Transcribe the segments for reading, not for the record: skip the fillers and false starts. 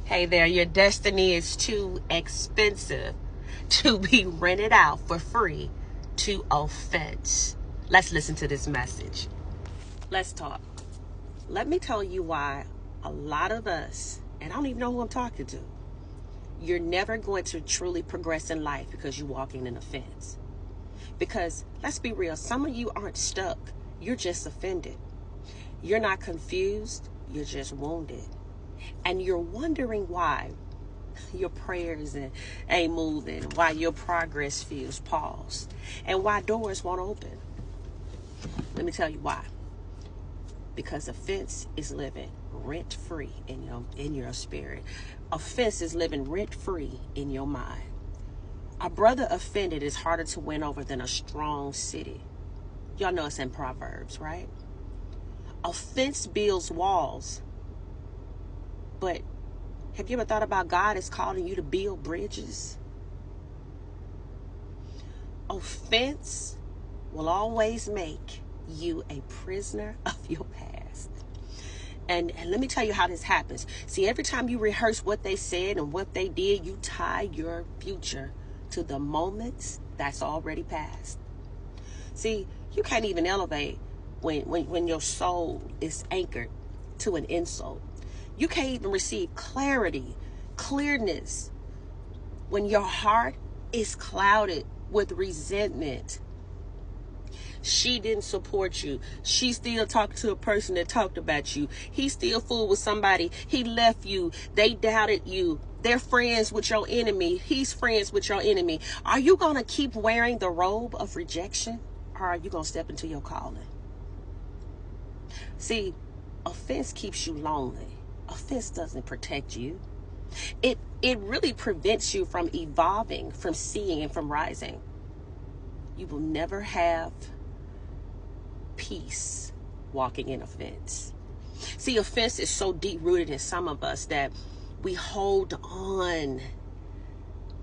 Hey there, your destiny is too expensive to be rented out for free to offense. Let's listen to this message. Let's talk. Let me tell you why a lot of us, and I don't even know who I'm talking to, you're never going to truly progress in life because you're walking in offense. Because let's be real, some of you aren't stuck. You're just offended. You're not confused. You're just wounded. And you're wondering why your prayers ain't moving, why your progress feels paused, and why doors won't open. Let me tell you why. Because offense is living rent-free in your spirit. Offense is living rent-free in your mind. A brother offended is harder to win over than a strong city. Y'all know it's in Proverbs, right? Offense builds walls. But have you ever thought about God is calling you to build bridges? Offense will always make you a prisoner of your past. And let me tell you how this happens. See, every time you rehearse what they said and what they did, you tie your future to the moments that's already passed. See, you can't even elevate when your soul is anchored to an insult. You can't even receive clearness, when your heart is clouded with resentment. She didn't support you. She still talked to a person that talked about you. He still fooled with somebody. He left you. They doubted you. They're friends with your enemy. He's friends with your enemy. Are you going to keep wearing the robe of rejection, or are you going to step into your calling? See, offense keeps you lonely. Offense doesn't protect you. It really prevents you from evolving, from seeing, and from rising. You will never have peace walking in offense. See, offense is so deep-rooted in some of us that we hold on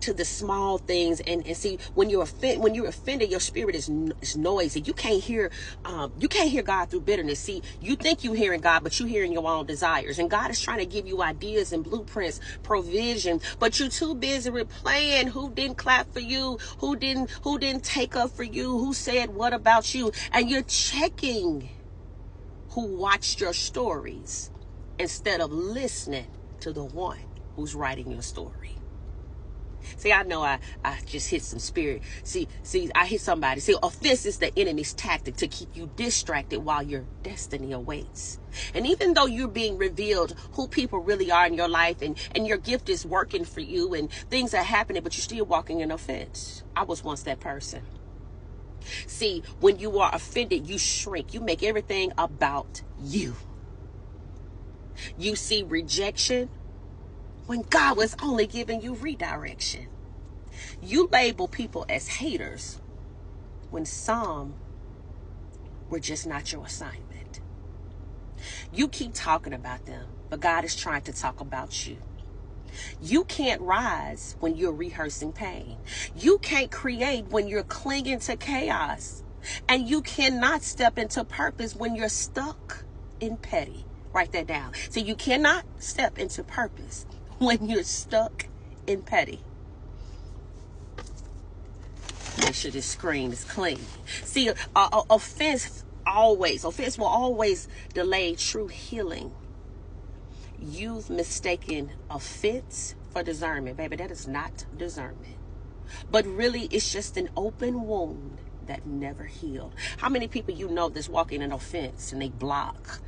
to the small things, and see, when you're offended, your spirit is noisy. You can't hear God through bitterness. See, you think you're hearing God, but you're hearing your own desires, and God is trying to give you ideas and blueprints, provision, but you're too busy replaying who didn't clap for you, who didn't take up for you, who said what about you, and you're checking who watched your stories instead of listening to the one who's writing your story. See, I know I just hit some spirit. See, I hit somebody. See, offense is the enemy's tactic to keep you distracted while your destiny awaits. And even though you're being revealed who people really are in your life, and your gift is working for you and things are happening, but you're still walking in offense. I was once that person. See, when you are offended, you shrink. You make everything about you. You see rejection when God was only giving you redirection. You label people as haters when some were just not your assignment. You keep talking about them, but God is trying to talk about you. You can't rise when you're rehearsing pain. You can't create when you're clinging to chaos. And you cannot step into purpose when you're stuck in petty. Write that down. So you cannot step into purpose when you're stuck in petty. Make sure this screen is clean. See, offense will always delay true healing. You've mistaken offense for discernment. Baby, that is not discernment. But really, it's just an open wound that never healed. How many people you know that's walking in offense and they block?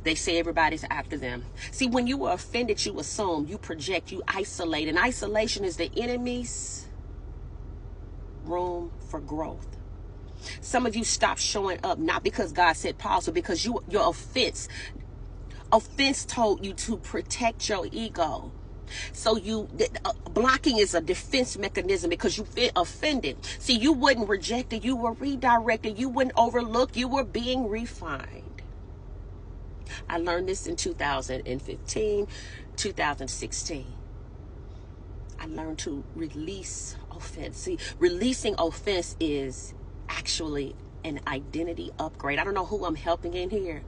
They say everybody's after them. See, when you were offended, you assume, you project, you isolate. And isolation is the enemy's room for growth. Some of you stop showing up, not because God said pause, but because your offense told you to protect your ego. So blocking is a defense mechanism because you feel offended. See, you wouldn't reject it, you were redirected, you wouldn't overlook, you were being refined. I learned this in 2015, 2016. I learned to release offense. See, releasing offense is actually an identity upgrade. I don't know who I'm helping in here.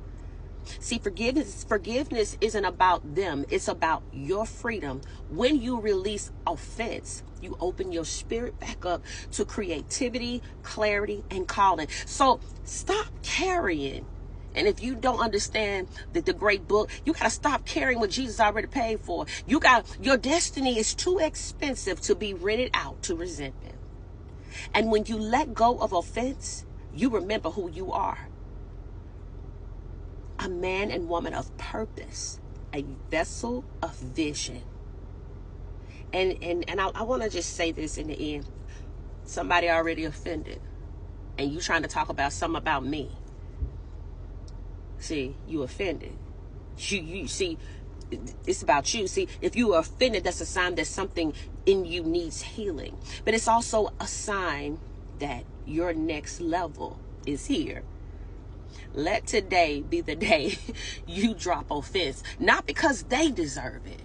See, forgiveness isn't about them. It's about your freedom. When you release offense, you open your spirit back up to creativity, clarity, and calling. So stop carrying. And if you don't understand the great book, you got to stop carrying what Jesus already paid for. Your destiny is too expensive to be rented out to resentment. And when you let go of offense, you remember who you are. A man and woman of purpose, a vessel of vision. And I want to just say this in the end. Somebody already offended, and you trying to talk about something about me. See, you offended. You see, it's about you. See, if you are offended, that's a sign that something in you needs healing. But it's also a sign that your next level is here. Let today be the day you drop offense, not because they deserve it.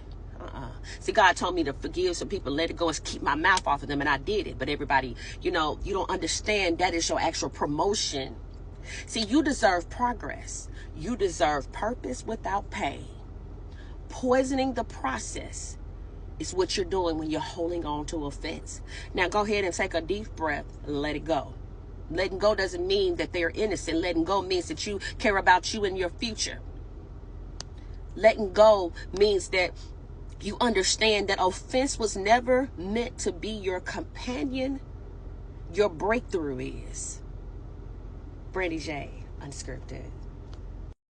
See, God told me to forgive some people, let it go, and keep my mouth off of them, and I did it. But everybody, you don't understand that is your actual promotion. See, you deserve progress. You deserve purpose without pain. Poisoning the process is what you're doing when you're holding on to offense. Now go ahead and take a deep breath and let it go. Letting go doesn't mean that they're innocent. Letting go means that you care about you and your future. Letting go means that you understand that offense was never meant to be your companion. Your breakthrough is. Brandy J, Unscripted.